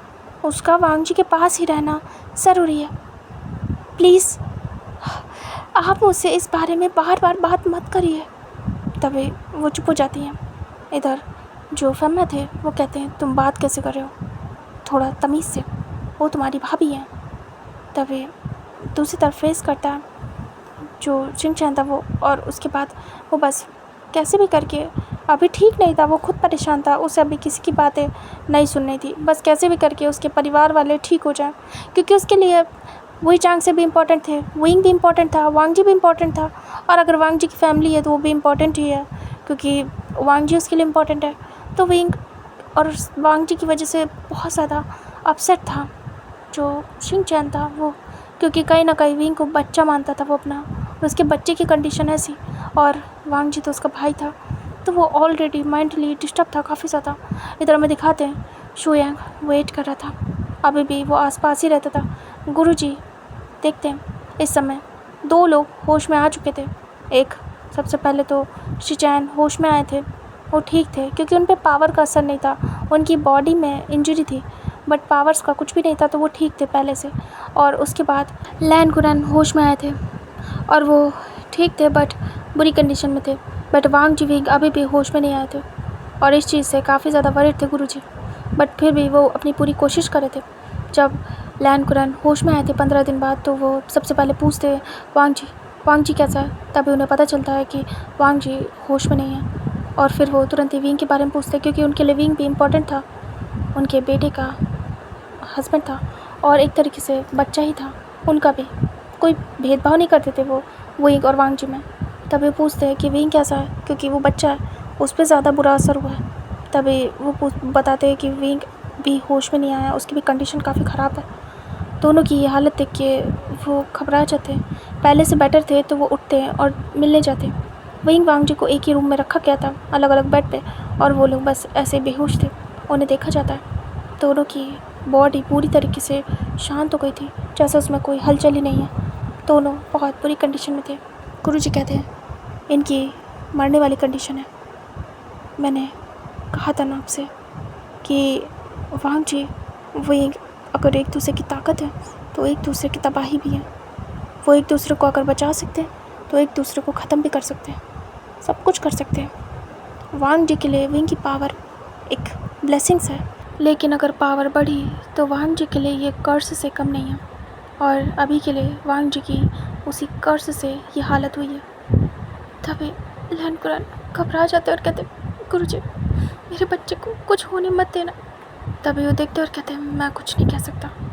उसका वांग जी के पास ही रहना ज़रूरी है, प्लीज़ आप मुझसे इस बारे में बार बार बात मत करिए। तभी वो चुप हो जाती हैं। इधर जो फैमा थे वो कहते हैं तुम बात कैसे कर रहे हो, थोड़ा तमीज़ से, वो तुम्हारी भाभी हैं। तभी दूसरी तरफ फेस करता है जो शिंगचैन था वो, और उसके बाद वो बस कैसे भी करके, अभी ठीक नहीं था, वो खुद परेशान था, उसे अभी किसी की बातें नहीं सुननी थी, बस कैसे भी करके उसके परिवार वाले ठीक हो जाएं, क्योंकि उसके लिए वही चांग से भी इम्पोर्टेंट थे, विंग भी इम्पोर्टेंट था, वांग जी भी इम्पोर्टेंट था, और अगर वांग जी की फैमिली है तो वो भी इम्पोर्टेंट ही है, क्योंकि वांग जी उसके लिए इम्पोर्टेंट है। तो विंग और वांग जी की वजह से बहुत ज़्यादा अपसेट था जो शिंगचैन था वो, क्योंकि कहीं ना कहीं विंग को बच्चा मानता था वो अपना, और उसके बच्चे की कंडीशन ऐसी, और वांग जी तो उसका भाई था, तो वो ऑलरेडी मेंटली डिस्टर्ब था काफ़ी ज़्यादा। इधर में दिखाते हैं शू यांग वेट कर रहा था, अभी भी वो आसपास ही रहता था। गुरुजी देखते हैं इस समय 2 लोग होश में आ चुके थे। एक सबसे पहले तो शिंगचैन होश में आए थे, वो ठीक थे क्योंकि उन पे पावर का असर नहीं था, उनकी बॉडी में इंजरी थी बट पावर्स का कुछ भी नहीं था, तो वो ठीक थे पहले से। और उसके बाद लैन कुरन होश में आए थे और वो ठीक थे बट बुरी कंडीशन में थे, बट वांग जी अभी भी होश में नहीं आए थे, और इस चीज़ से काफ़ी ज़्यादा वरिड थे गुरुजी, बट फिर भी वो अपनी पूरी कोशिश कर रहे थे। जब लैन कुरन होश में आए थे 15 दिन बाद, तो वो सबसे पहले पूछते वांग जी कैसा है, तभी उन्हें पता चलता है कि वांग जी होश में नहीं है, और फिर वो तुरंत ही विंग के बारे में पूछते, क्योंकि उनके लिए विंग भी इम्पोर्टेंट था, उनके बेटे का हस्बैंड था और एक तरीके से बच्चा ही था उनका भी, कोई भेदभाव नहीं करते थे वो विंग और वांग जी में। तभी पूछते हैं कि विंग कैसा है, क्योंकि वो बच्चा है, उस पर ज़्यादा बुरा असर हुआ है। तभी वो बताते हैं कि विंग भी होश में नहीं आया, उसकी भी कंडीशन काफ़ी ख़राब है। दोनों की ये हालत देख के वो घबरा जाते हैं, पहले से बेटर थे तो वो उठते हैं और मिलने जाते हैं। विंग वांग जी को एक ही रूम में रखा गया था, अलग अलग बेड पे, और वो लोग बस ऐसे बेहोश थे। उन्हें देखा जाता है दोनों की बॉडी पूरी तरीके से शांत हो गई थी, जैसे उसमें कोई हलचल ही नहीं है, दोनों बहुत बुरी कंडीशन में थे। गुरुजी कहते हैं इनकी मरने वाली कंडीशन है, मैंने कहा था ना आपसे कि वांग जी विंग अगर एक दूसरे की ताकत है तो एक दूसरे की तबाही भी है, वो एक दूसरे को अगर बचा सकते हैं तो एक दूसरे को ख़त्म भी कर सकते हैं, सब कुछ कर सकते हैं। वांग जी के लिए विंग की पावर एक ब्लेसिंग्स है, लेकिन अगर पावर बढ़ी तो वांग जी के लिए ये कर्ज से कम नहीं है, और अभी के लिए वांग जी की उसी कर्ज से ये हालत हुई है। तभी लहन कुरान घबरा जाते और कहते, गुरुजी मेरे बच्चे को कुछ होने मत देना। तभी वो देखते और कहते हैं, मैं कुछ नहीं कह सकता।